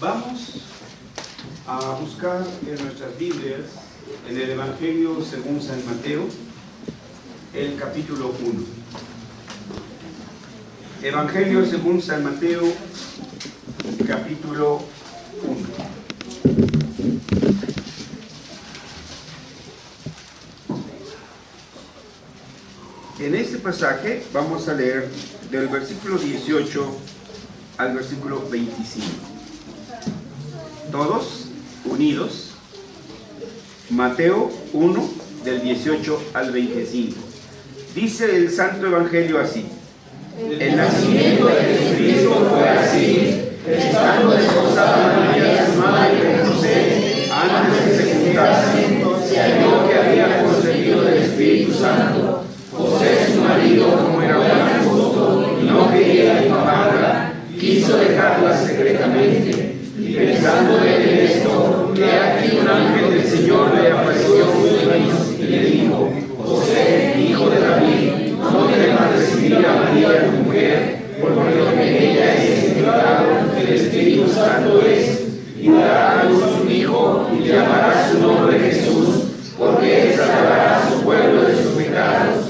Vamos a buscar en nuestras Biblias, en el Evangelio según San Mateo, el capítulo 1. Evangelio según San Mateo, capítulo 1. En este pasaje vamos a leer del versículo 18 al versículo 25. Todos unidos. Mateo 1, del 18 al 25. Dice el Santo Evangelio así: el nacimiento de Jesucristo fue así, estando desposada María su madre con José, antes que se juntasen, se halló que había concebido del Espíritu Santo. José, su marido, como era buen justo y no quería difamarla, quiso dejarla secretamente. Y pensando en esto, que aquí un ángel del Señor le apareció en sueños y le dijo: José, hijo de David, no temas recibir a María tu mujer, porque lo que en ella es engendrado del Espíritu Santo es, y dará a luz un hijo, y llamará su nombre Jesús, porque él salvará a su pueblo de sus pecados.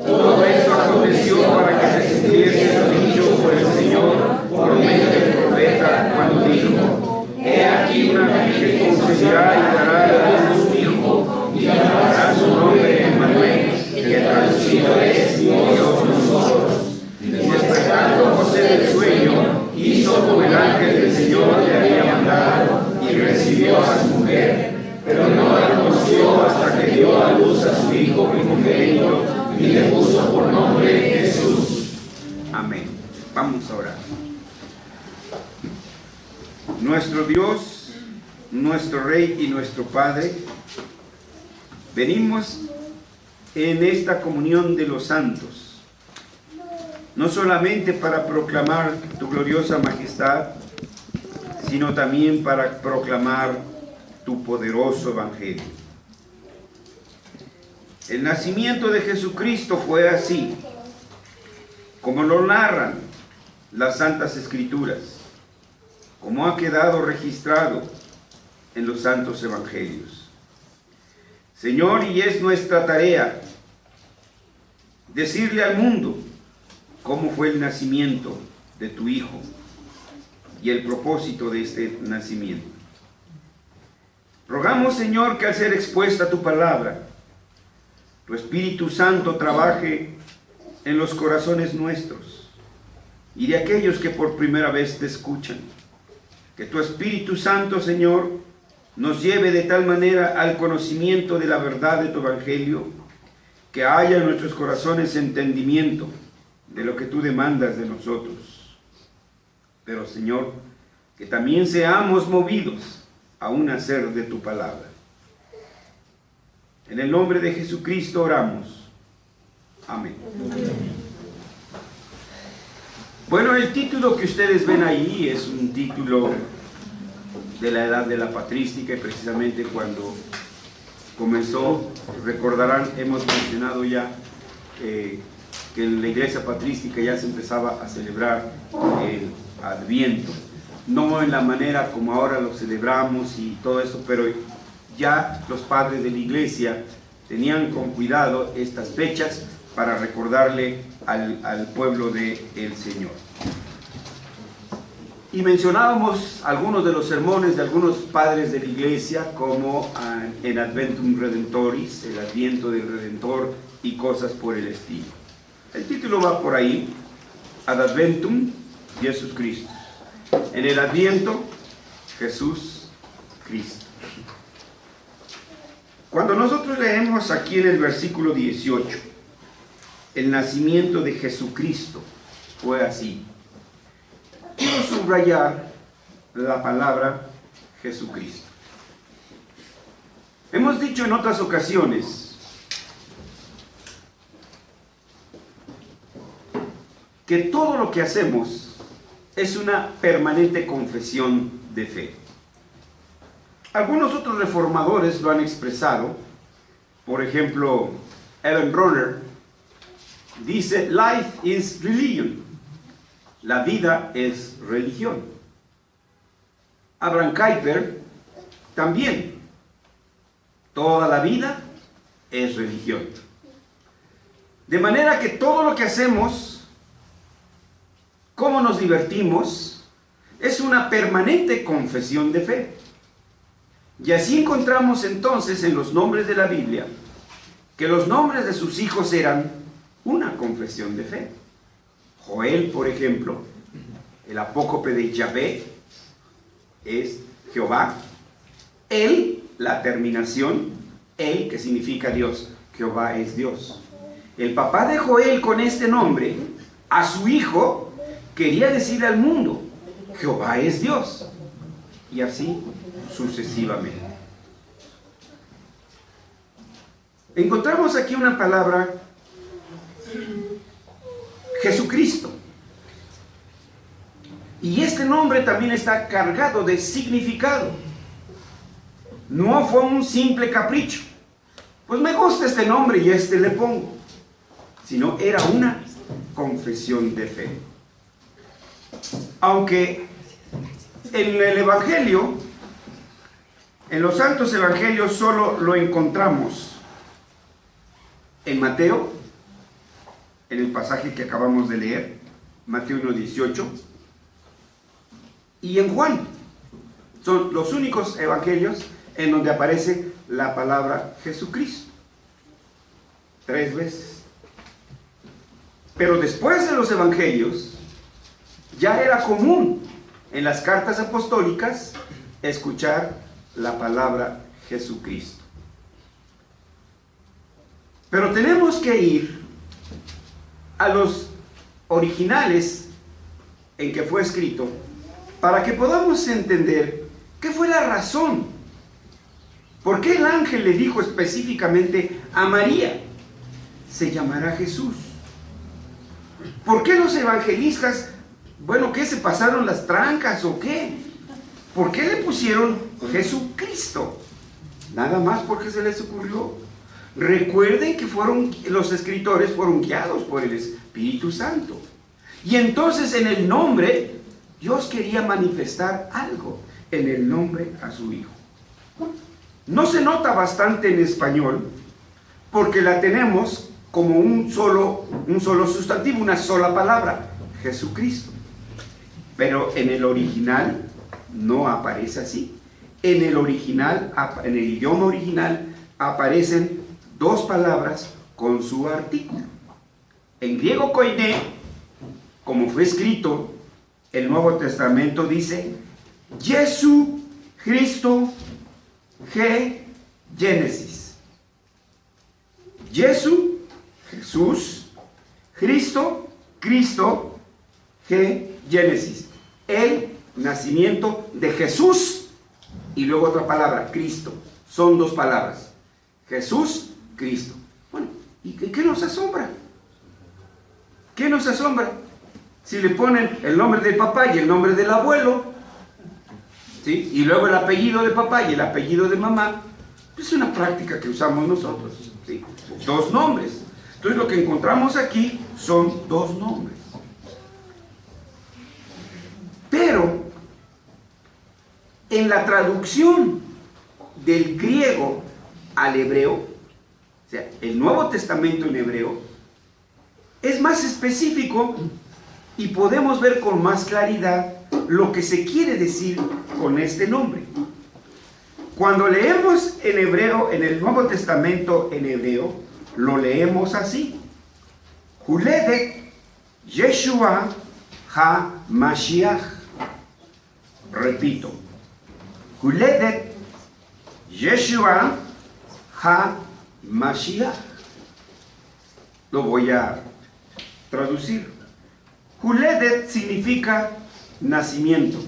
Todo esto aconteció para que se cumpliese lo dicho por el Señor por medio del profeta, cuando dijo: He aquí una virgen concebirá y dará a luz un hijo, y llamará su nombre Emmanuel, que traducido es Dios con nosotros. Y despertando José del sueño, hizo como el ángel del Señor le había mandado, y recibió a su mujer, pero no la conoció hasta que dio a luz a su hijo primogénito, y le puso por nombre Jesús. Amén. Vamos a orar. Nuestro Dios, nuestro Rey y nuestro Padre, venimos en esta comunión de los santos, no solamente para proclamar tu gloriosa majestad, sino también para proclamar tu poderoso Evangelio. El nacimiento de Jesucristo fue así, como lo narran las Santas Escrituras, como ha quedado registrado en los Santos Evangelios. Señor, y es nuestra tarea decirle al mundo cómo fue el nacimiento de tu Hijo y el propósito de este nacimiento. Rogamos, Señor, que al ser expuesta tu palabra, tu Espíritu Santo trabaje en los corazones nuestros y de aquellos que por primera vez te escuchan. Que tu Espíritu Santo, Señor, nos lleve de tal manera al conocimiento de la verdad de tu Evangelio, que haya en nuestros corazones entendimiento de lo que tú demandas de nosotros. Pero, Señor, que también seamos movidos a un hacer de tu palabra. En el nombre de Jesucristo oramos. Amén. Bueno, el título que ustedes ven ahí es un título de la edad de la patrística, y precisamente cuando comenzó, recordarán, hemos mencionado ya que en la iglesia patrística ya se empezaba a celebrar el Adviento, no en la manera como ahora lo celebramos y todo eso, pero ya los padres de la iglesia tenían con cuidado estas fechas para recordarle al pueblo del Señor. Y mencionábamos algunos de los sermones de algunos padres de la iglesia, como en Adventum Redentoris, el Adviento del Redentor y cosas por el estilo. El título va por ahí: Ad Adventum Jesus Christus. En el Adviento, Jesús Cristo. Cuando nosotros leemos aquí en el versículo 18, el nacimiento de Jesucristo fue así, quiero subrayar la palabra Jesucristo. Hemos dicho en otras ocasiones que todo lo que hacemos es una permanente confesión de fe. Algunos otros reformadores lo han expresado. Por ejemplo, Ellen Bronner dice: life is religion. La vida es religión. Abraham Kuyper también. Toda la vida es religión. De manera que todo lo que hacemos, cómo nos divertimos, es una permanente confesión de fe. Y así encontramos entonces en los nombres de la Biblia que los nombres de sus hijos eran una confesión de fe. Joel, por ejemplo, el apócope de Yahvé es Jehová. Él, la terminación, él, que significa Dios. Jehová es Dios. El papá de Joel, con este nombre, a su hijo, quería decirle al mundo, Jehová es Dios. Y así sucesivamente. Encontramos aquí una palabra, Jesucristo. Y este nombre también está cargado de significado. No fue un simple capricho. Pues me gusta este nombre y este le pongo. Sino era una confesión de fe. Aunque en el Evangelio, en los santos evangelios, solo lo encontramos en Mateo, en el pasaje que acabamos de leer, Mateo 1:18, y en Juan. Son los únicos evangelios en donde aparece la palabra Jesucristo 3 veces. Pero después de los evangelios, ya era común en las cartas apostólicas escuchar la palabra Jesucristo. Pero tenemos que ir a los originales en que fue escrito para que podamos entender qué fue la razón. ¿Por qué el ángel le dijo específicamente a María, se llamará Jesús? ¿Por qué los evangelistas, qué se pasaron las trancas o qué? ¿Por qué le pusieron Jesucristo? Nada más porque se les ocurrió. Recuerden que los escritores fueron guiados por el Espíritu Santo. Y entonces en el nombre, Dios quería manifestar algo en el nombre a su Hijo. No se nota bastante en español porque la tenemos como un solo sustantivo, una sola palabra, Jesucristo. Pero en el original no aparece así. En el idioma original aparecen 2 palabras con su artículo. En griego koiné, como fue escrito, el Nuevo Testamento dice Jesu Cristo G Génesis. Jesu, Jesús, Cristo, Cristo, G Génesis. El nacimiento de Jesús y luego otra palabra, Cristo. Son 2 palabras. Jesús, Cristo. Bueno, ¿y qué nos asombra? ¿Qué nos asombra? Si le ponen el nombre del papá y el nombre del abuelo, ¿sí? Y luego el apellido de papá y el apellido de mamá, pues es una práctica que usamos nosotros, ¿sí? 2 nombres. Entonces lo que encontramos aquí son 2 nombres. Pero en la traducción del griego al hebreo, o sea, el Nuevo Testamento en hebreo, es más específico y podemos ver con más claridad lo que se quiere decir con este nombre. Cuando leemos en hebreo, en el Nuevo Testamento en hebreo, lo leemos así: Huledet Yeshua HaMashiach. Repito, Huledet Yeshua HaMashiach. Lo voy a traducir. Huledet significa nacimiento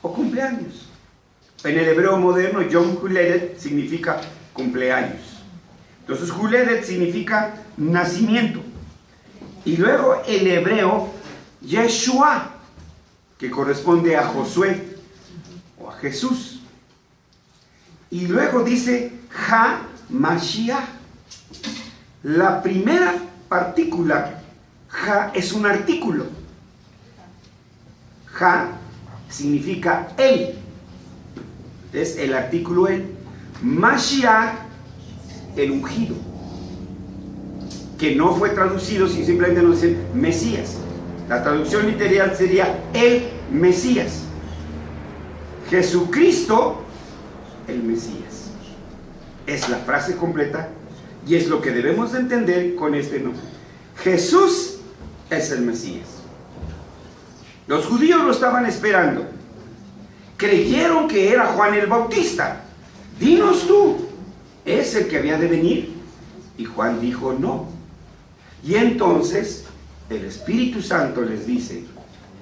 o cumpleaños. En el hebreo moderno, Yom Huledet significa cumpleaños. Entonces, Huledet significa nacimiento. Y luego en hebreo, Yeshua, que corresponde a Josué o a Jesús. Y luego dice HaMashiach. La primera partícula, Ha, es un artículo. Ha significa él. Es el artículo él. Mashiach, el ungido, que no fue traducido, sino simplemente nos dicen Mesías. La traducción literal sería el Mesías. Jesucristo, el Mesías. Es la frase completa y es lo que debemos de entender con este nombre. Jesús es el Mesías. Los judíos lo estaban esperando. Creyeron que era Juan el Bautista. Dinos tú, ¿es el que había de venir? Y Juan dijo no. Y entonces el Espíritu Santo les dice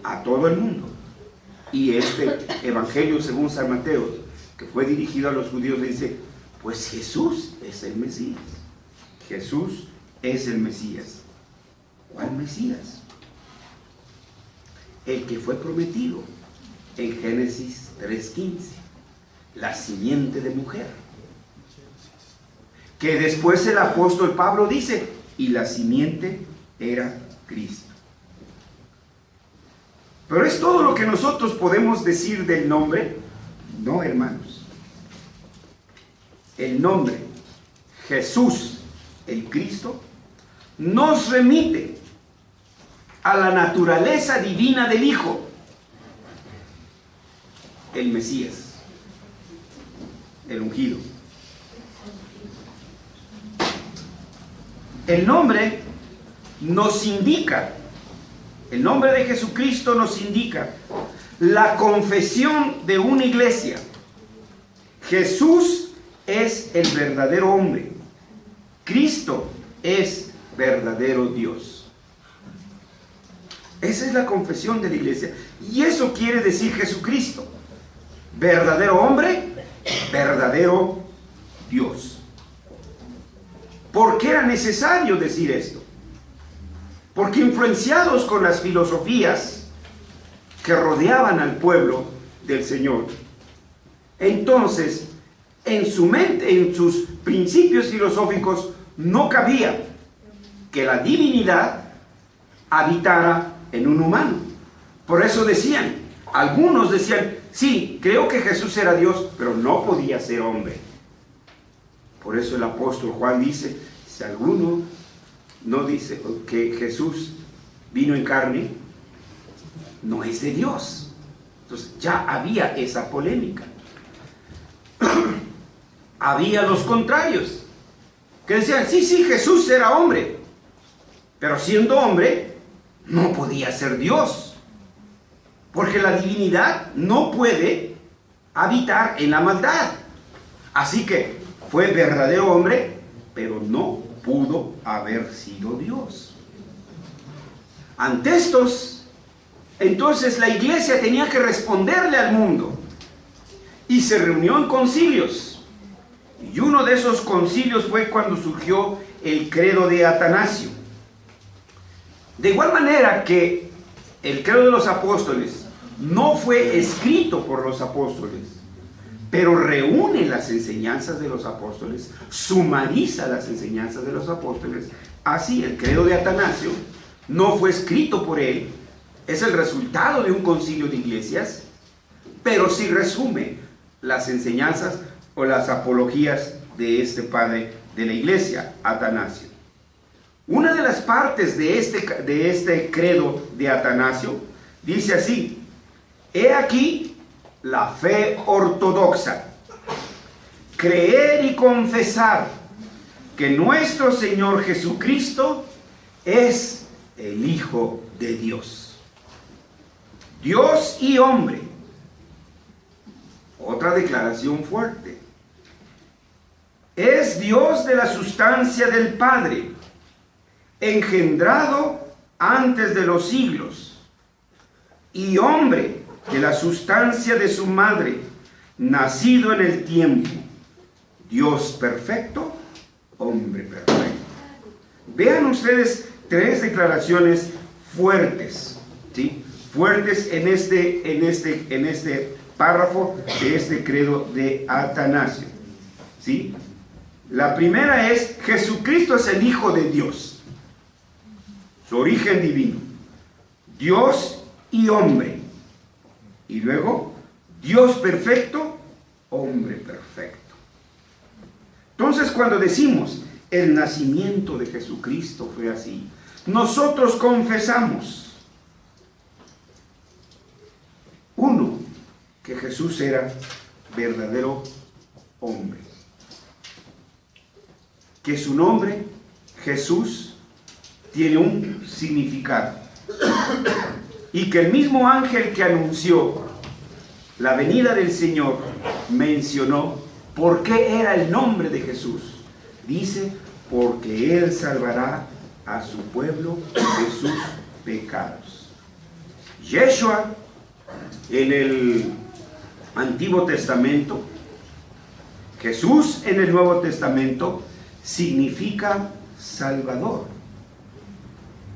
a todo el mundo, y este evangelio según San Mateo, que fue dirigido a los judíos, le dice, pues Jesús es el Mesías. Jesús es el Mesías. ¿Cuál Mesías? El que fue prometido en Génesis 3:15, la simiente de mujer, que después el apóstol Pablo dice, y la simiente era Cristo. Pero ¿es todo lo que nosotros podemos decir del nombre? No, hermanos. El nombre Jesús, el Cristo, nos remite a la naturaleza divina del Hijo, el Mesías, el ungido. El nombre nos indica, el nombre de Jesucristo nos indica la confesión de una iglesia. Jesús es el verdadero hombre. Cristo es verdadero Dios. Esa es la confesión de la iglesia. Y eso quiere decir Jesucristo. Verdadero hombre, verdadero Dios. ¿Por qué era necesario decir esto? Porque influenciados con las filosofías que rodeaban al pueblo del Señor, entonces en su mente, en sus principios filosóficos, no cabía que la divinidad habitara en un humano. Por eso decían, algunos decían, sí, creo que Jesús era Dios, pero no podía ser hombre. Por eso el apóstol Juan dice, si alguno no dice que Jesús vino en carne, no es de Dios. Entonces ya había esa polémica. Había los contrarios, que decían, sí, Jesús era hombre, pero siendo hombre, no podía ser Dios, porque la divinidad no puede habitar en la maldad. Así que fue verdadero hombre, pero no pudo haber sido Dios. Ante estos, entonces la iglesia tenía que responderle al mundo, y se reunió en concilios. Y uno de esos concilios fue cuando surgió el credo de Atanasio. De igual manera que el credo de los apóstoles no fue escrito por los apóstoles, pero reúne las enseñanzas de los apóstoles, sumariza las enseñanzas de los apóstoles. Así, el credo de Atanasio no fue escrito por él, es el resultado de un concilio de iglesias, pero sí resume las enseñanzas o las apologías de este padre de la iglesia, Atanasio. Una de las partes de este credo de Atanasio dice así: he aquí la fe ortodoxa, creer y confesar que nuestro Señor Jesucristo es el Hijo de Dios, Dios y hombre. Otra declaración fuerte: es Dios de la sustancia del Padre, engendrado antes de los siglos, y hombre de la sustancia de su madre, nacido en el tiempo, Dios perfecto, hombre perfecto. Vean ustedes tres declaraciones fuertes, ¿sí? Fuertes en este párrafo de este credo de Atanasio, ¿sí? La primera es: Jesucristo es el Hijo de Dios, su origen divino, Dios y hombre. Y luego, Dios perfecto, hombre perfecto. Entonces, cuando decimos el nacimiento de Jesucristo fue así, nosotros confesamos, uno, que Jesús era verdadero hombre, que su nombre, Jesús, tiene un significado, y que el mismo ángel que anunció la venida del Señor mencionó por qué era el nombre de Jesús. Dice, porque Él salvará a su pueblo de sus pecados. Yeshua, en el Antiguo Testamento, Jesús en el Nuevo Testamento, significa Salvador.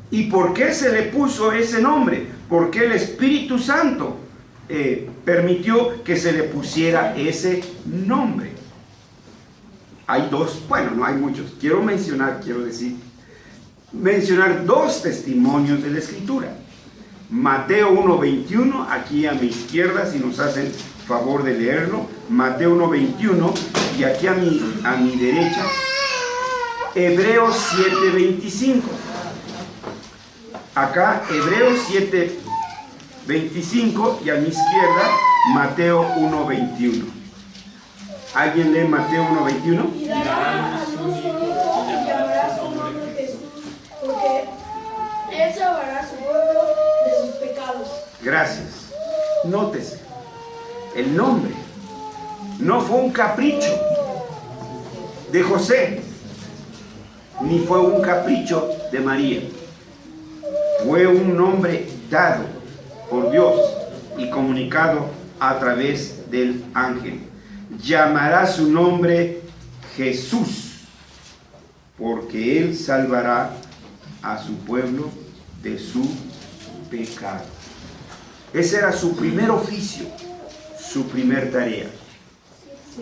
¿Y por qué se le puso ese nombre? Porque el Espíritu Santo permitió que se le pusiera ese nombre. Hay dos, bueno, no hay muchos. Quiero mencionar dos testimonios de la Escritura. Mateo 1:21, aquí a mi izquierda, si nos hacen favor de leerlo. Mateo 1:21, y aquí a mi derecha, Hebreos 7:25. Acá, Hebreos 7:25, y a mi izquierda, Mateo 1:21. ¿Alguien lee Mateo 1:21? Y dará a luz un hijo y llamará su nombre Jesús, porque Él salvará a su pueblo de sus pecados. Gracias. Nótese, el nombre no fue un capricho de José, ni fue un capricho de María. Fue un nombre dado por Dios y comunicado a través del ángel. Llamará su nombre Jesús, porque Él salvará a su pueblo de su pecado. Ese era su primer oficio, su primer tarea.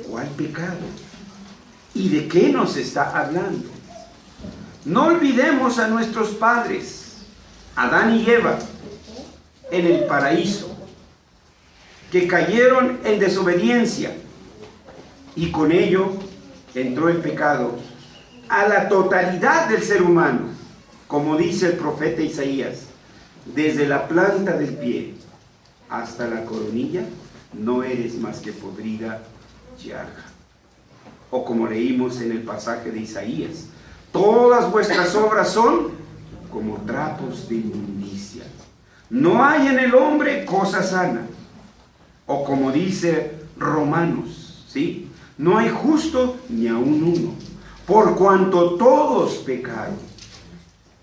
¿Cuál pecado? ¿Y de qué nos está hablando? No olvidemos a nuestros padres, Adán y Eva, en el paraíso, que cayeron en desobediencia, y con ello entró el pecado a la totalidad del ser humano, como dice el profeta Isaías: desde la planta del pie hasta la coronilla no eres más que podrida llaga. O como leímos en el pasaje de Isaías: todas vuestras obras son como trapos de inmundicia. No hay en el hombre cosa sana. O como dice Romanos, ¿sí? No hay justo ni aun uno. Por cuanto todos pecaron,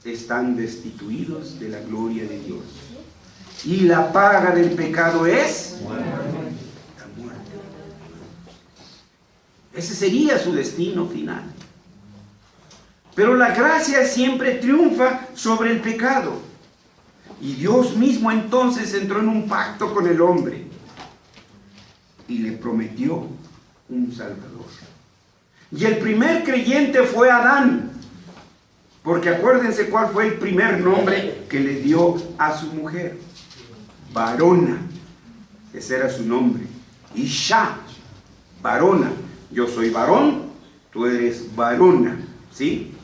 están destituidos de la gloria de Dios. Y la paga del pecado es la muerte. Ese sería su destino final. Pero la gracia siempre triunfa sobre el pecado. Y Dios mismo entonces entró en un pacto con el hombre y le prometió un Salvador. Y el primer creyente fue Adán, porque acuérdense cuál fue el primer nombre que le dio a su mujer: varona. Ese era su nombre. Isha, varona. Yo soy varón, tú eres varona, ¿sí?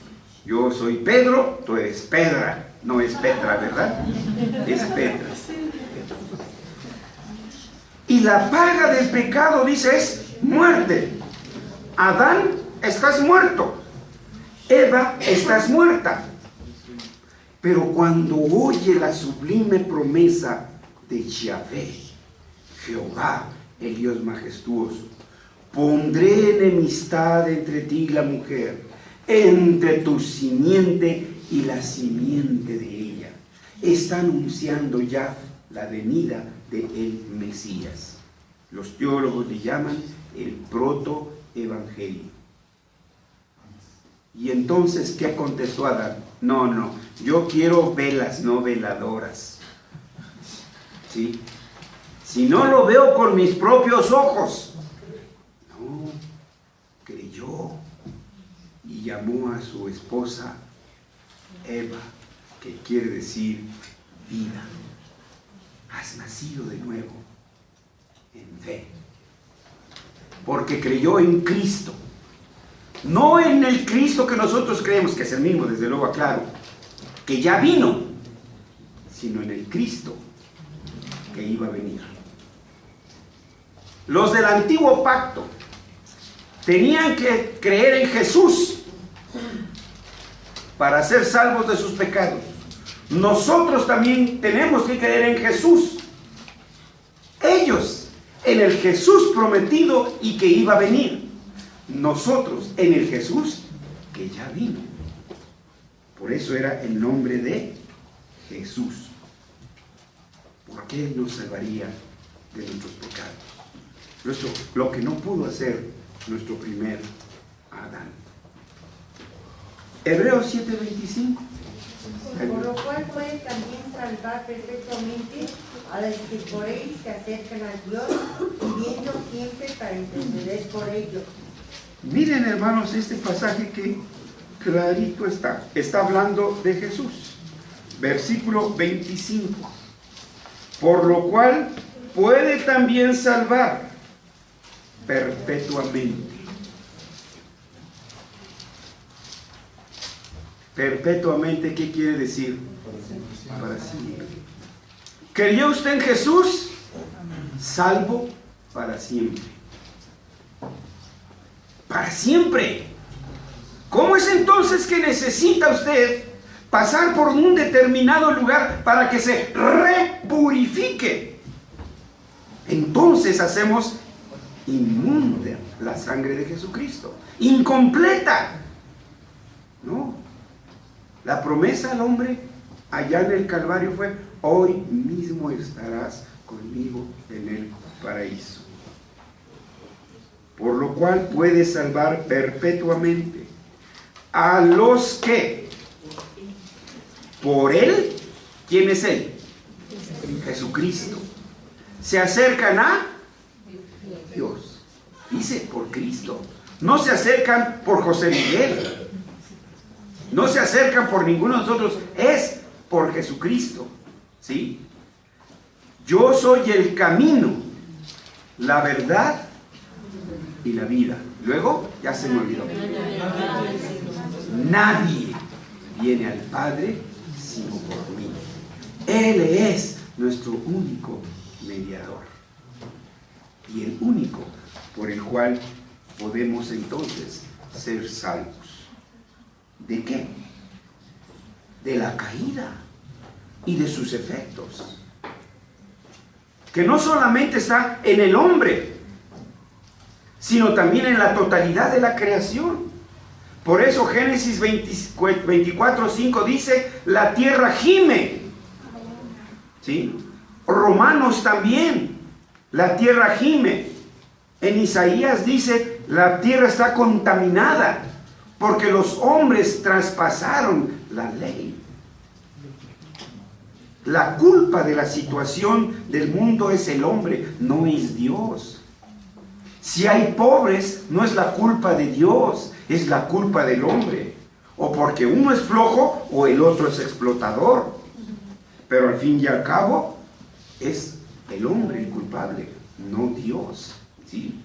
Yo soy Pedro, tú eres Pedra. No es Petra, ¿verdad? Es Petra. Y la paga del pecado, dice, es muerte. Adán, estás muerto. Eva, estás muerta. Pero cuando oye la sublime promesa de Yahvé, Jehová, el Dios majestuoso: pondré enemistad entre ti y la mujer, entre tu simiente y la simiente de ella. Está anunciando ya la venida del Mesías. Los teólogos le llaman el protoevangelio. Y entonces, ¿qué contestó Adán? No, yo quiero velas, no veladoras. ¿Sí? Si no lo veo con mis propios ojos. No, creyó y llamó a su esposa Eva, que quiere decir vida. Has nacido de nuevo. En fe. Porque creyó en Cristo. No en el Cristo que nosotros creemos, que es el mismo, desde luego aclaro, que ya vino, sino en el Cristo que iba a venir. Los del antiguo pacto tenían que creer en Jesús para ser salvos de sus pecados. Nosotros también tenemos que creer en Jesús. Ellos en el Jesús prometido y que iba a venir. Nosotros en el Jesús que ya vino. Por eso era el nombre de Jesús. Porque Él nos salvaría de nuestros pecados. Lo que no pudo hacer nuestro primer Adán. Hebreos 7:25. Por lo cual puede también salvar perpetuamente a los que por él se acercan a Dios, viviendo siempre para interceder por ellos. Miren, hermanos, este pasaje que clarito está. Está hablando de Jesús. Versículo 25. Por lo cual puede también salvar perpetuamente. Perpetuamente, ¿qué quiere decir? Para siempre. ¿Creyó usted en Jesús? Salvo para siempre. Para siempre. ¿Cómo es entonces que necesita usted pasar por un determinado lugar para que se repurifique? Entonces hacemos inmunda la sangre de Jesucristo. Incompleta. No. La promesa al hombre allá en el Calvario fue: hoy mismo estarás conmigo en el paraíso. Por lo cual puede salvar perpetuamente a los que por Él, ¿quién es Él? Jesucristo. Se acercan a Dios. Dice por Cristo. No se acercan por José Miguel. No se acercan por ninguno de nosotros. Es por Jesucristo. ¿Sí? Yo soy el camino, la verdad y la vida. Luego, ya se me olvidó. Nadie viene al Padre sino por mí. Él es nuestro único mediador. Y el único por el cual podemos entonces ser salvos. ¿De qué? De la caída y de sus efectos. Que no solamente está en el hombre, sino también en la totalidad de la creación. Por eso Génesis 24:5 dice: la tierra gime. ¿Sí? Romanos también, la tierra gime. En Isaías dice: la tierra está contaminada porque los hombres traspasaron la ley. La culpa de la situación del mundo es el hombre, no es Dios. Si hay pobres, no es la culpa de Dios, es la culpa del hombre. O porque uno es flojo o el otro es explotador. Pero al fin y al cabo, es el hombre el culpable, no Dios. ¿Sí?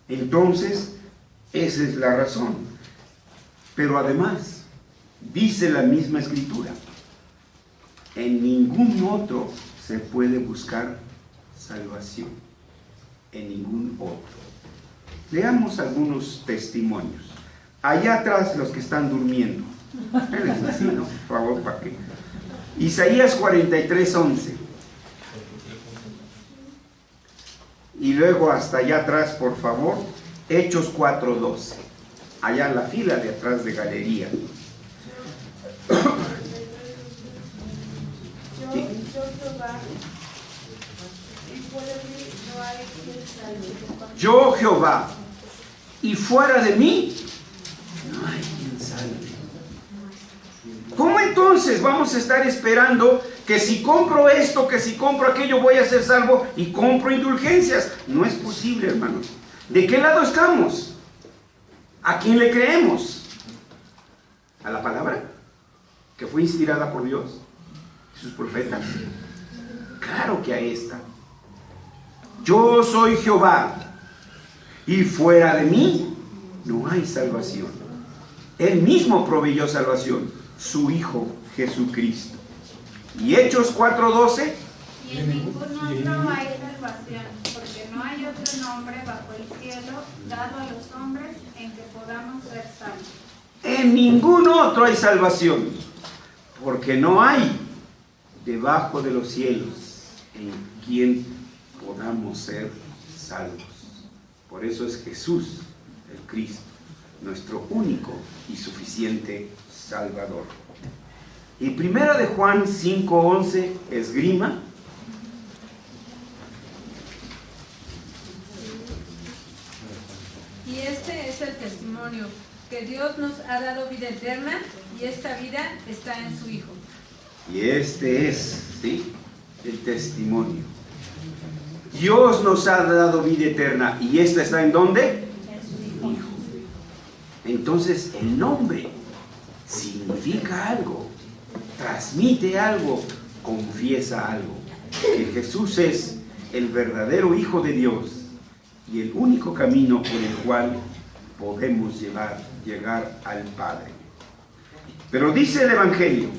Entonces, esa es la razón. Pero además, dice la misma Escritura: en ningún otro se puede buscar salvación. En ningún otro. Leamos algunos testimonios. Allá atrás, los que están durmiendo. Así, ¿no? Por favor, para que. Isaías 43:11. Y luego hasta allá atrás, por favor, Hechos 4:12. Allá en la fila de atrás de galería. Yo Jehová, y fuera de mí no hay quien salve. ¿Cómo entonces vamos a estar esperando que si compro esto, que si compro aquello voy a ser salvo y compro indulgencias? No es posible, hermanos. ¿De qué lado estamos? ¿A quién le creemos? ¿A la palabra que fue inspirada por Dios y sus profetas? Claro que a esta. Yo soy Jehová, y fuera de mí no hay salvación. Él mismo proveyó salvación, su Hijo Jesucristo. Y Hechos 4:12. Y en ningún otro hay salvación, porque no hay otro nombre bajo el cielo dado a los hombres en que podamos ser salvos. En ningún otro hay salvación, porque no hay debajo de los cielos en quien podamos ser salvos. Por eso es Jesús, el Cristo, nuestro único y suficiente Salvador. Y 1 de Juan 5:11 esgrima. Y este es el testimonio, que Dios nos ha dado vida eterna, y esta vida está en su Hijo. Y este es, ¿sí?, el testimonio. Dios nos ha dado vida eterna. ¿Y esta está en dónde? Hijo. Entonces el nombre significa algo, transmite algo, confiesa algo. Que Jesús es el verdadero Hijo de Dios y el único camino por el cual podemos llegar al Padre. Pero dice el Evangelio,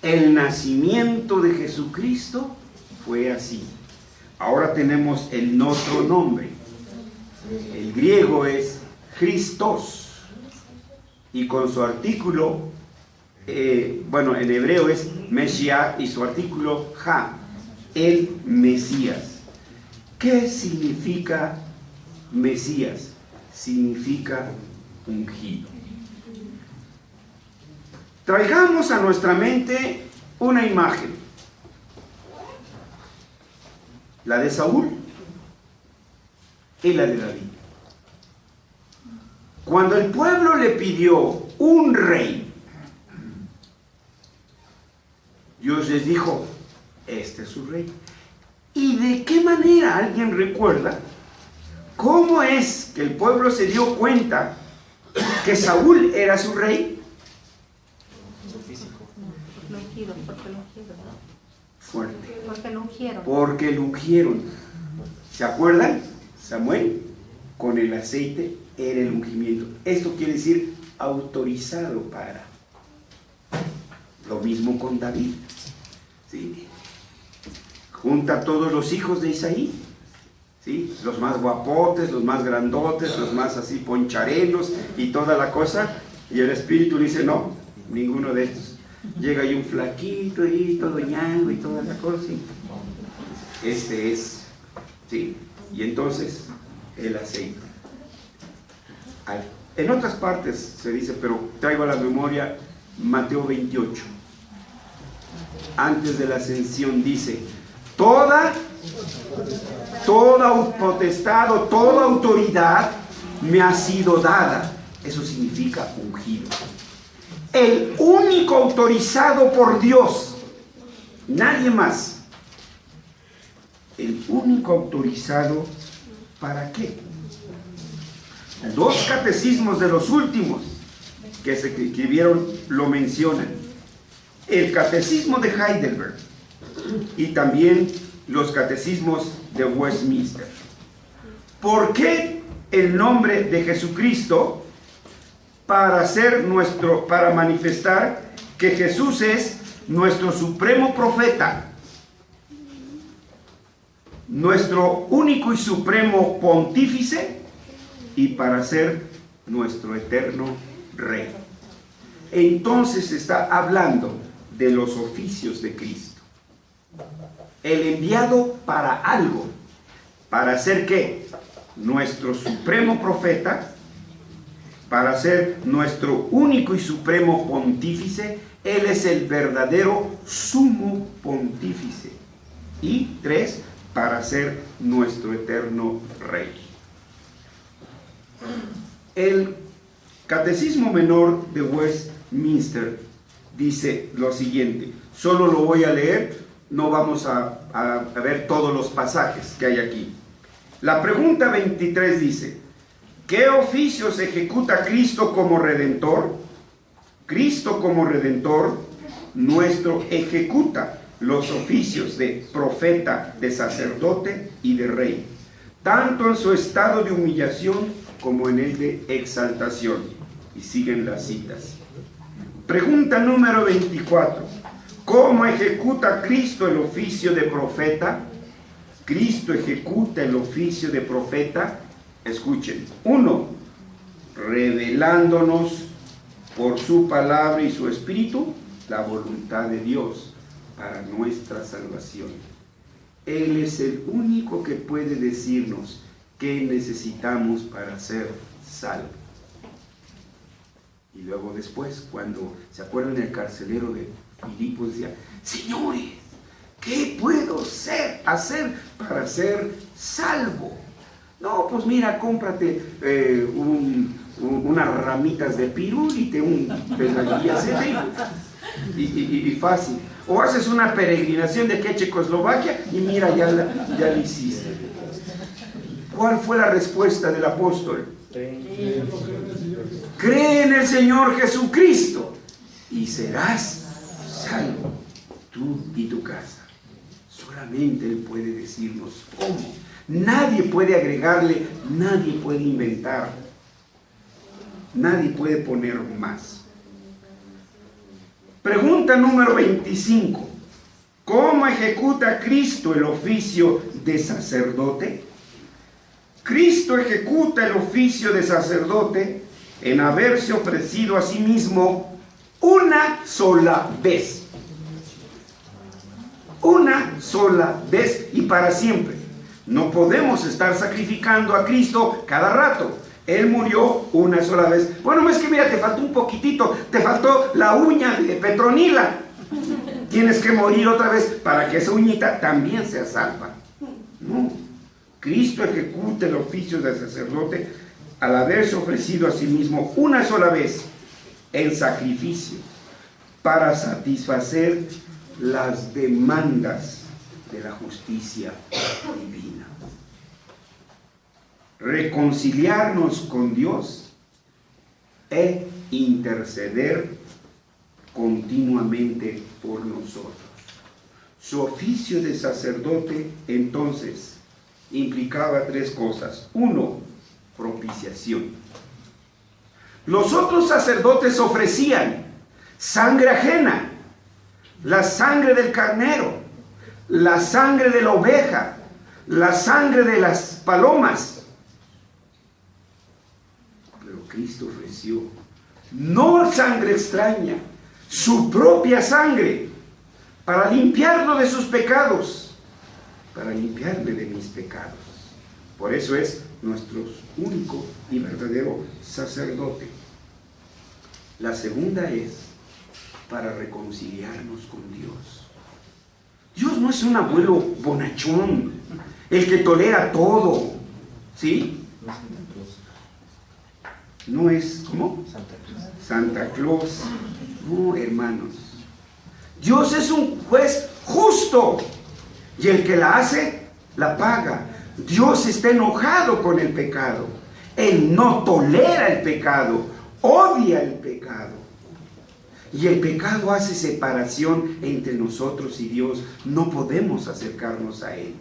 el nacimiento de Jesucristo fue así. Ahora tenemos el otro nombre. El griego es Christos. Y con su artículo, en hebreo es Mesías y su artículo Ha, el Mesías. ¿Qué significa Mesías? Significa ungido. Traigamos a nuestra mente una imagen. La de Saúl y la de David. Cuando el pueblo le pidió un rey, Dios les dijo, este es su rey. ¿Y de qué manera alguien recuerda cómo es que el pueblo se dio cuenta que Saúl era su rey? Fuerte. Porque lo ungieron. ¿Se acuerdan? Samuel, con el aceite era el ungimiento. Esto quiere decir autorizado para. Lo mismo con David. ¿Sí? Junta a todos los hijos de Isaí. ¿Sí? Los más guapotes, los más grandotes, los más así poncharenos y toda la cosa. Y el Espíritu dice, no, ninguno de estos. Llega ahí un flaquito y todo ñango y toda la cosa. ¿Sí? Este es, ¿sí? Y entonces el aceite. En otras partes se dice, pero traigo a la memoria Mateo 28. Antes de la ascensión dice, toda potestad o toda autoridad me ha sido dada. Eso significa ungido. El único autorizado por Dios, nadie más. El único autorizado, ¿para qué? Dos catecismos de los últimos que se escribieron lo mencionan. El catecismo de Heidelberg y también los catecismos de Westminster. ¿Por qué el nombre de Jesucristo? Para manifestar que Jesús es nuestro supremo profeta, nuestro único y supremo pontífice, y para ser nuestro eterno rey. Entonces está hablando de los oficios de Cristo. El enviado para algo, para ser ¿qué? Nuestro supremo profeta, para ser nuestro único y supremo pontífice. Él es el verdadero sumo pontífice. Y 3, para ser nuestro eterno rey. El Catecismo Menor de Westminster dice lo siguiente. Solo lo voy a leer, no vamos a ver todos los pasajes que hay aquí. La pregunta 23 dice, ¿qué oficios ejecuta Cristo como Redentor? Cristo como Redentor nuestro ejecuta los oficios de profeta, de sacerdote y de rey, tanto en su estado de humillación como en el de exaltación. Y siguen las citas. Pregunta número 24. ¿Cómo ejecuta Cristo el oficio de profeta? Cristo ejecuta el oficio de profeta. Escuchen. 1. Revelándonos por su palabra y su espíritu la voluntad de Dios para nuestra salvación. Él es el único que puede decirnos qué necesitamos para ser salvos. Y luego después, cuando se acuerdan, el carcelero de Filipos decía: señores, ¿qué puedo hacer para ser salvo? No, pues mira, cómprate unas ramitas de pirul y y fácil. O haces una peregrinación de aquí a Checoslovaquia y mira, ya la hiciste. ¿Cuál fue la respuesta del apóstol? Cree en el Señor Jesucristo y serás salvo, tú y tu casa. Solamente Él puede decirnos cómo. Nadie puede agregarle, nadie puede inventar, nadie puede poner más. Pregunta número 25. ¿Cómo ejecuta Cristo el oficio de sacerdote? Cristo ejecuta el oficio de sacerdote en haberse ofrecido a sí mismo una sola vez. Una sola vez y para siempre. No podemos estar sacrificando a Cristo cada rato. Él murió una sola vez. Bueno, es que mira, te faltó un poquitito, te faltó la uña de Petronila. Tienes que morir otra vez para que esa uñita también sea salva. No. Cristo ejecuta el oficio de sacerdote al haberse ofrecido a sí mismo una sola vez en sacrificio para satisfacer las demandas de la justicia divina. Reconciliarnos con Dios e interceder continuamente por nosotros. Su oficio de sacerdote entonces implicaba tres cosas. 1, propiciación. Los otros sacerdotes ofrecían sangre ajena, la sangre del carnero, la sangre de la oveja, la sangre de las palomas. Pero Cristo ofreció no sangre extraña, su propia sangre, para limpiarlo de sus pecados, para limpiarle de mis pecados. Por eso es nuestro único y verdadero sacerdote. La segunda es para reconciliarnos con Dios. Dios no es un abuelo bonachón, el que tolera todo, ¿sí? No es, ¿cómo? Santa Claus. No, hermanos. Dios es un juez justo y el que la hace, la paga. Dios está enojado con el pecado. Él no tolera el pecado, odia el pecado. Y el pecado hace separación entre nosotros y Dios. No podemos acercarnos a Él.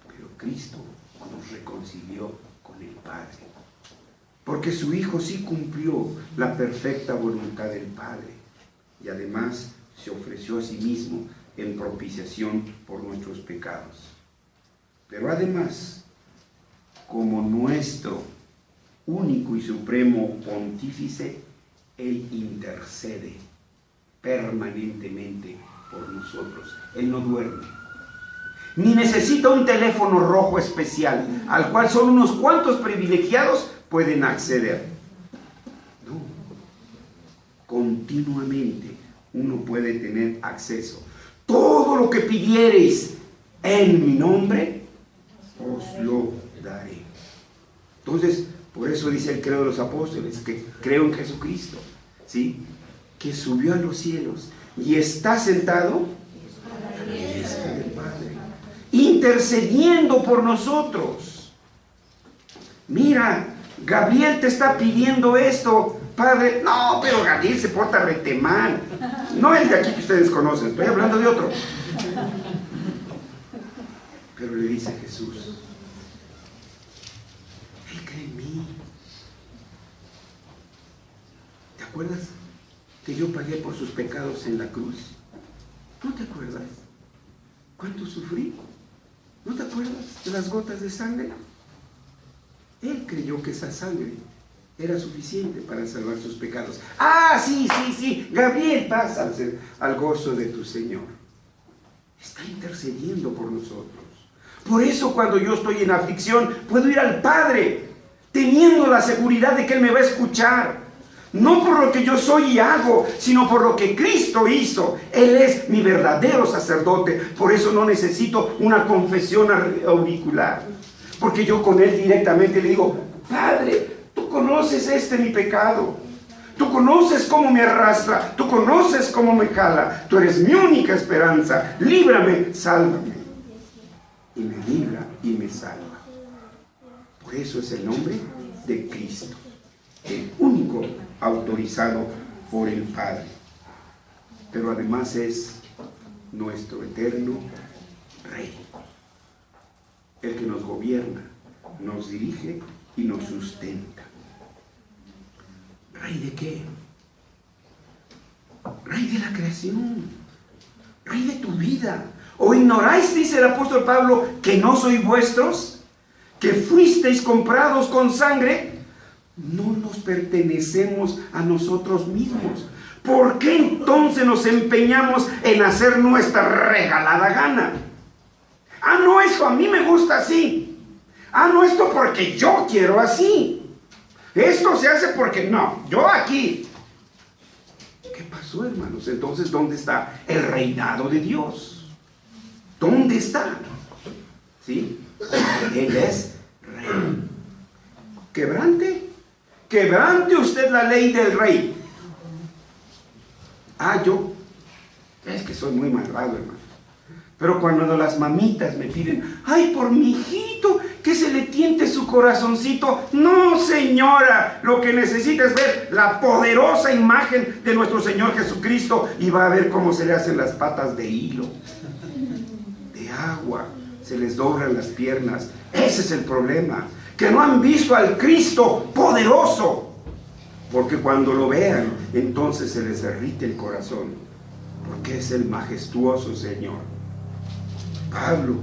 Pero Cristo nos reconcilió con el Padre. Porque su Hijo sí cumplió la perfecta voluntad del Padre. Y además se ofreció a sí mismo en propiciación por nuestros pecados. Pero además, como nuestro único y supremo pontífice, Él intercede permanentemente por nosotros. Él no duerme. Ni necesita un teléfono rojo especial, al cual solo unos cuantos privilegiados pueden acceder. No. Continuamente uno puede tener acceso. Todo lo que pidiereis en mi nombre, os lo daré. Entonces, por eso dice el credo de los apóstoles, que creo en Jesucristo, ¿sí? Que subió a los cielos y está sentado a la diestra del Padre, intercediendo por nosotros. Mira, Gabriel te está pidiendo esto Padre, no, pero Gabriel se porta rete mal. No el de aquí que ustedes conocen, estoy hablando de otro. Pero le dice Jesús, Él cree en mí. ¿Te acuerdas que yo pagué por sus pecados en la cruz? ¿No te acuerdas cuánto sufrí? ¿No te acuerdas de las gotas de sangre? Él creyó que esa sangre era suficiente para salvar sus pecados. Ah, sí, Gabriel, pasa al gozo de tu Señor. Está intercediendo por nosotros. Por eso cuando yo estoy en aflicción, puedo ir al Padre, teniendo la seguridad de que Él me va a escuchar. No por lo que yo soy y hago, sino por lo que Cristo hizo. Él es mi verdadero sacerdote. Por eso no necesito una confesión auricular. Porque yo con Él directamente le digo, Padre, tú conoces mi pecado. Tú conoces cómo me arrastra. Tú conoces cómo me jala. Tú eres mi única esperanza. Líbrame, sálvame. Y me libra y me salva. Por eso es el nombre de Cristo, el único autorizado por el Padre. Pero además es nuestro eterno Rey, el que nos gobierna, nos dirige y nos sustenta. ¿Rey de qué? Rey de la creación, Rey de tu vida. ¿O ignoráis, dice el apóstol Pablo, que no sois vuestros? ¿Que fuisteis comprados con sangre? No nos pertenecemos a nosotros mismos. ¿Por qué entonces nos empeñamos en hacer nuestra regalada gana? Ah, no, esto a mí me gusta así. Ah, no, esto porque yo quiero así. Esto se hace porque no, yo aquí. ¿Qué pasó, hermanos? Entonces, ¿dónde está el reinado de Dios? ¿Dónde está? ¿Sí? Él es Rey. Quebrante usted la ley del Rey. Ah, yo es que soy muy malvado, hermano. Pero cuando las mamitas me piden, ay, por mi hijito, que se le tiente su corazoncito. No, señora, lo que necesita es ver la poderosa imagen de nuestro Señor Jesucristo y va a ver cómo se le hacen las patas de hilo, de agua, se les doblan las piernas. Ese es el problema, que no han visto al Cristo poderoso, porque cuando lo vean, entonces se les derrite el corazón, porque es el majestuoso Señor. Pablo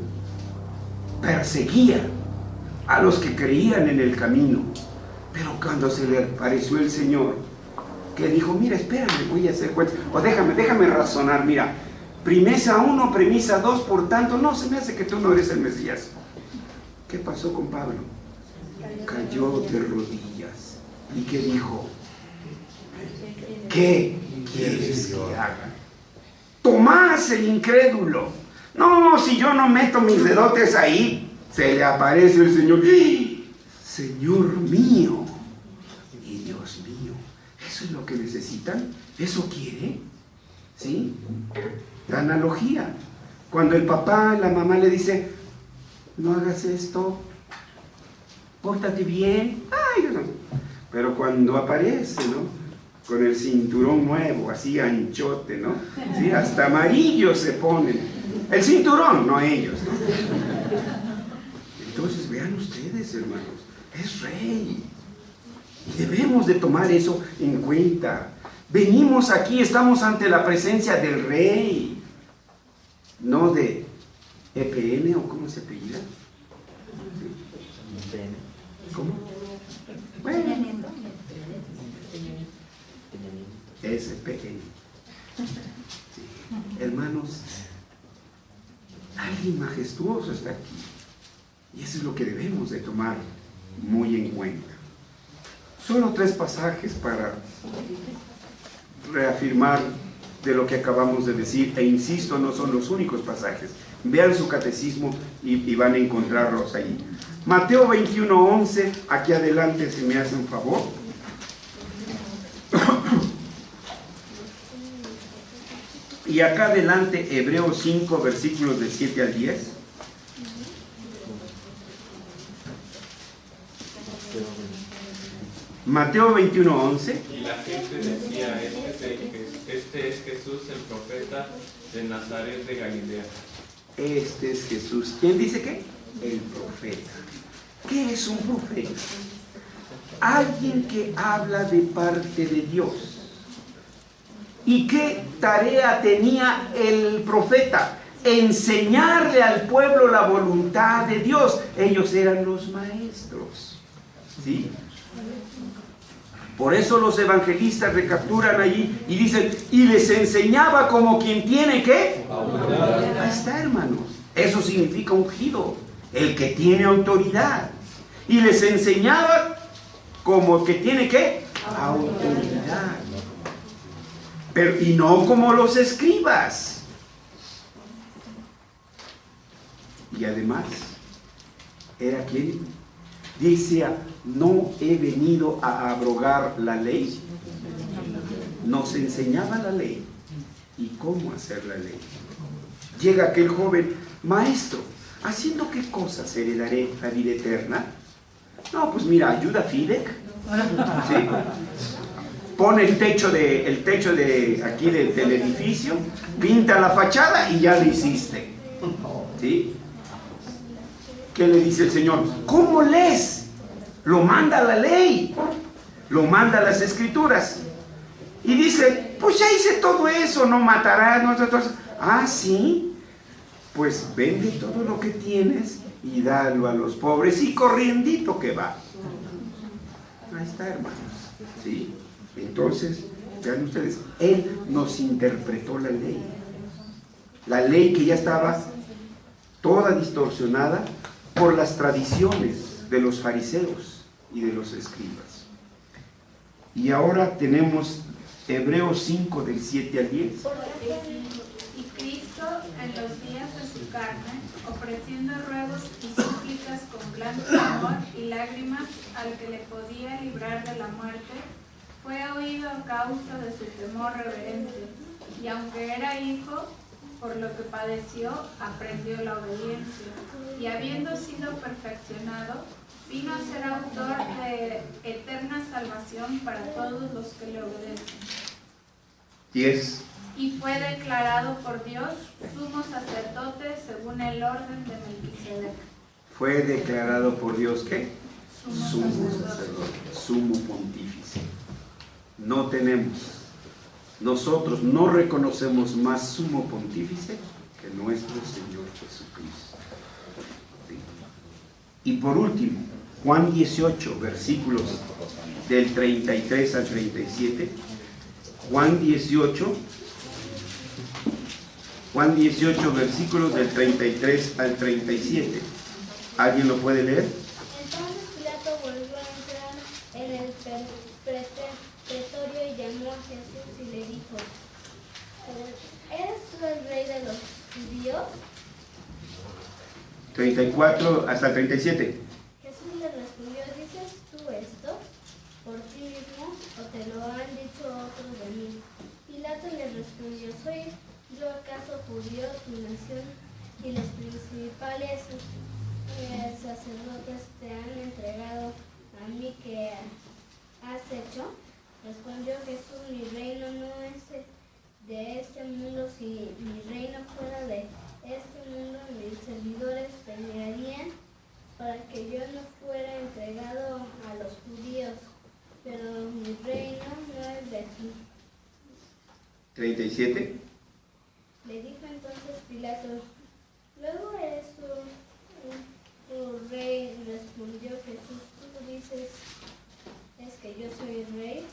perseguía a los que creían en el camino, pero cuando se le apareció el Señor, que dijo, mira, espérame, voy a hacer cuenta, o déjame razonar, mira, premisa 1, premisa 2, por tanto, no, se me hace que tú no eres el Mesías. ¿Qué pasó con Pablo? Cayó de rodillas. ¿Y qué dijo? ¿Qué quieres que haga? Tomás el incrédulo. No, si yo no meto mis dedotes ahí, se le aparece el Señor. ¡Ah! Señor mío y Dios mío. ¿Eso es lo que necesitan? ¿Eso quiere? ¿Sí? La analogía. Cuando el papá, la mamá le dice, no hagas esto, pórtate bien. Ay, no. Pero cuando aparece, ¿no? Con el cinturón nuevo, así anchote, ¿no? ¿Sí? Hasta amarillo se ponen. El cinturón, no ellos, ¿no? Entonces vean ustedes, hermanos, es Rey. Y debemos de tomar eso en cuenta. Venimos aquí, estamos ante la presencia del Rey, no de EPN o ¿cómo se apellida? ¿Cómo? Bueno, SPN. Sí. Hermanos, alguien majestuoso está aquí. Y eso es lo que debemos de tomar muy en cuenta. Solo 3 pasajes para reafirmar de lo que acabamos de decir. E insisto, no son los únicos pasajes. Vean su catecismo y van a encontrarlos ahí. Mateo 21:11, aquí adelante, si me hacen favor. Y acá adelante, Hebreos 5, versículos del 7 al 10. Mateo 21:11. Y la gente decía, este es Jesús, el profeta de Nazaret de Galilea. Este es Jesús. ¿Quién dice qué? El profeta. ¿Qué es un profeta? Alguien que habla de parte de Dios. ¿Y qué tarea tenía el profeta? Enseñarle al pueblo la voluntad de Dios. Ellos eran los maestros. ¿Sí? Por eso los evangelistas recapturan allí y dicen, y les enseñaba como quien tiene ¿qué? Ahí está, hermanos. Eso significa ungido, el que tiene autoridad. Y les enseñaba como que tiene ¿qué? Autoridad. Pero, y no como los escribas. Y además, ¿era quién? Decía, no he venido a abrogar la ley. Nos enseñaba la ley y cómo hacer la ley. Llega aquel joven, maestro, ¿haciendo qué cosas heredaré la vida eterna? No, pues mira, ayuda a Fidec. ¿Sí? Pone el techo de aquí del edificio, pinta la fachada y ya lo hiciste. ¿Sí? ¿Qué le dice el Señor? ¿Cómo lees? Lo manda la ley, lo manda las escrituras. Y dice, pues ya hice todo eso, no matarás, no. Ah, sí, pues vende todo lo que tienes y dalo a los pobres y corriendito que va. Ahí está, hermanos. ¿Sí? Entonces, vean ustedes, Él nos interpretó la ley. La ley que ya estaba toda distorsionada por las tradiciones de los fariseos y de los escribas. Y ahora tenemos Hebreos 5 del 7 al 10. Y Cristo en los días de su carne, ofreciendo ruegos y súplicas con gran clamor y lágrimas al que le podía librar de la muerte, fue oído a causa de su temor reverente, y aunque era hijo, por lo que padeció, aprendió la obediencia, y habiendo sido perfeccionado, vino a ser autor de eterna salvación para todos los que le obedecen. 10. Y fue declarado por Dios sumo sacerdote según el orden de Melquisedec. Fue declarado por Dios ¿qué? Sumo sacerdote, sumo pontífice. No tenemos, nosotros no reconocemos más sumo pontífice que nuestro Señor Jesucristo. ¿Sí? Y por último, Juan 18, versículos del 33 al 37. Juan 18, versículos del 33 al 37. ¿Alguien lo puede leer? Entonces Pilato volvió a entrar en el pretorio y llamó a Jesús y le dijo, ¿eres tú el rey de los judíos? 34 hasta el 37. Jesús le respondió, ¿dices tú esto por ti mismo o te lo han dicho otros de mí? Pilato le respondió, ¿soy yo acaso judío, tu nación y los principales sacerdotes te han entregado a mí que has hecho? Respondió Jesús, mi reino no es de este mundo. Si mi reino fuera de este mundo, mis servidores pelearían para que yo no fuera entregado a los judíos, pero mi reino no es de aquí. 37. Le dijo entonces Pilato, ¿luego eres tu rey? Respondió Jesús, tú dices, ¿es que yo soy el rey?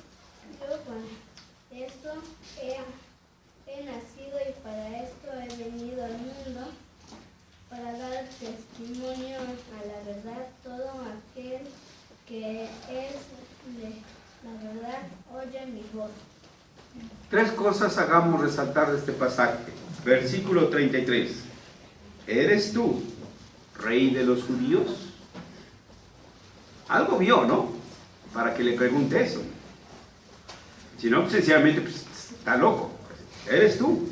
Yo con esto he nacido y para esto he venido al mundo, para dar testimonio a la verdad. Todo aquel que es de la verdad oye mi voz. Tres cosas hagamos resaltar de este pasaje. Versículo 33. ¿Eres tú rey de los judíos? Algo vio, ¿no? Para que le pregunte eso. Si no, sencillamente, pues, está loco. ¿Eres tú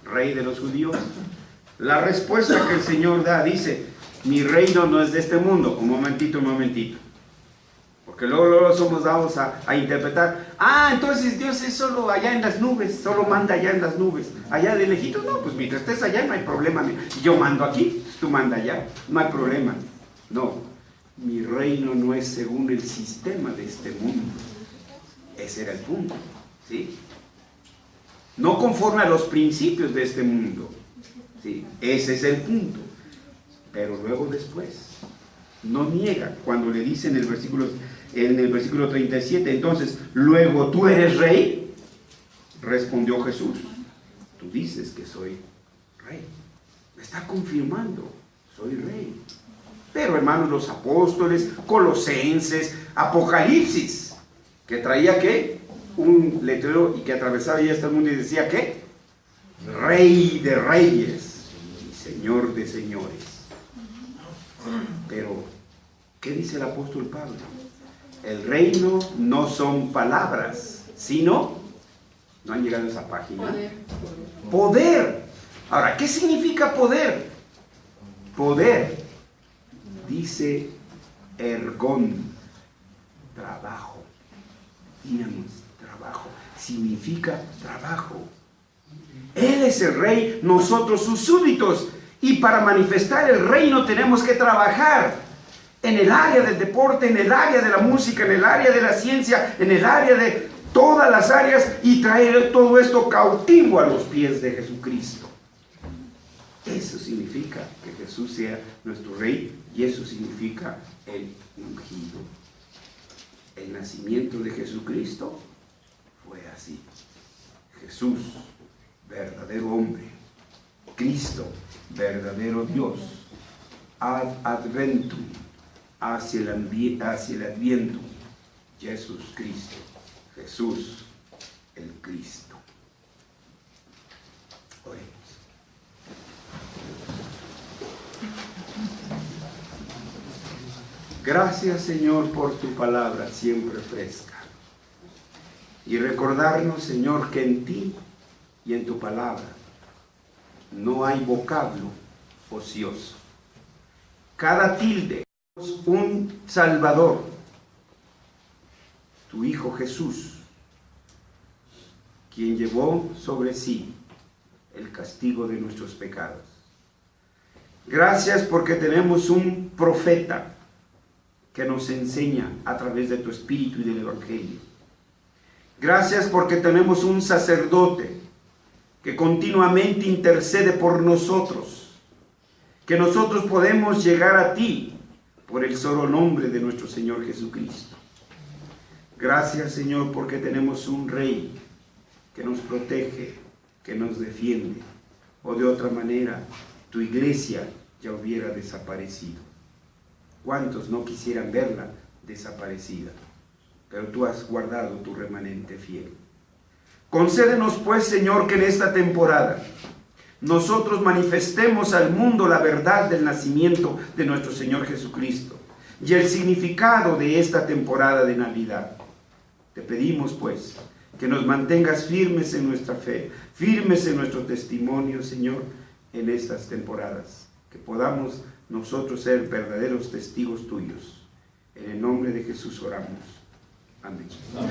rey de los judíos? La respuesta que el Señor da dice, mi reino no es de este mundo. Un momentito. ¿Por qué Porque luego somos dados a interpretar. Ah, entonces Dios es solo allá en las nubes, solo manda allá en las nubes. Allá de lejitos, no, pues mientras estés allá no hay problema. Yo mando aquí, tú manda allá, no hay problema. No, mi reino no es según el sistema de este mundo. Ese era el punto, ¿sí? No conforme a los principios de este mundo, ¿sí? Ese es el punto. Pero luego después, no niega cuando le dice en el versículo 37, entonces, luego tú eres rey. Respondió Jesús, tú dices que soy rey. Me está confirmando, soy rey. Pero hermanos, los apóstoles, Colosenses, Apocalipsis, que traía ¿qué? Un letrero y que atravesaba ya este mundo y decía ¿qué? Rey de reyes y Señor de señores. Pero, ¿qué dice el apóstol Pablo? El reino no son palabras, sino, ¿no han llegado a esa página? Poder. Ahora, ¿qué significa poder? Poder, dice ergón, trabajo. Dinamis, trabajo. Significa trabajo. Él es el rey, nosotros sus súbditos. Y para manifestar el reino tenemos que trabajar en el área del deporte, en el área de la música, en el área de la ciencia, en el área de todas las áreas y traer todo esto cautivo a los pies de Jesucristo. Eso significa que Jesús sea nuestro rey y eso significa el ungido. El nacimiento de Jesucristo fue así. Jesús, verdadero hombre. Cristo, verdadero Dios. Ad adventum, hacia el adviento. Jesús Cristo. Jesús, el Cristo. Oremos. Gracias, Señor, por tu palabra siempre fresca. Y recordarnos, Señor, que en ti y en tu palabra no hay vocablo ocioso. Cada tilde es un Salvador, tu Hijo Jesús, quien llevó sobre sí el castigo de nuestros pecados. Gracias porque tenemos un profeta que nos enseña a través de tu Espíritu y del Evangelio. Gracias porque tenemos un sacerdote que continuamente intercede por nosotros, que nosotros podemos llegar a ti por el solo nombre de nuestro Señor Jesucristo. Gracias, Señor, porque tenemos un Rey que nos protege, que nos defiende, o de otra manera, tu iglesia ya hubiera desaparecido. ¿Cuántos no quisieran verla desaparecida? Pero tú has guardado tu remanente fiel. Concédenos pues, Señor, que en esta temporada nosotros manifestemos al mundo la verdad del nacimiento de nuestro Señor Jesucristo y el significado de esta temporada de Navidad. Te pedimos pues que nos mantengas firmes en nuestra fe, firmes en nuestro testimonio, Señor, en estas temporadas. Que podamos nosotros ser verdaderos testigos tuyos. En el nombre de Jesús oramos. Amén. Amén.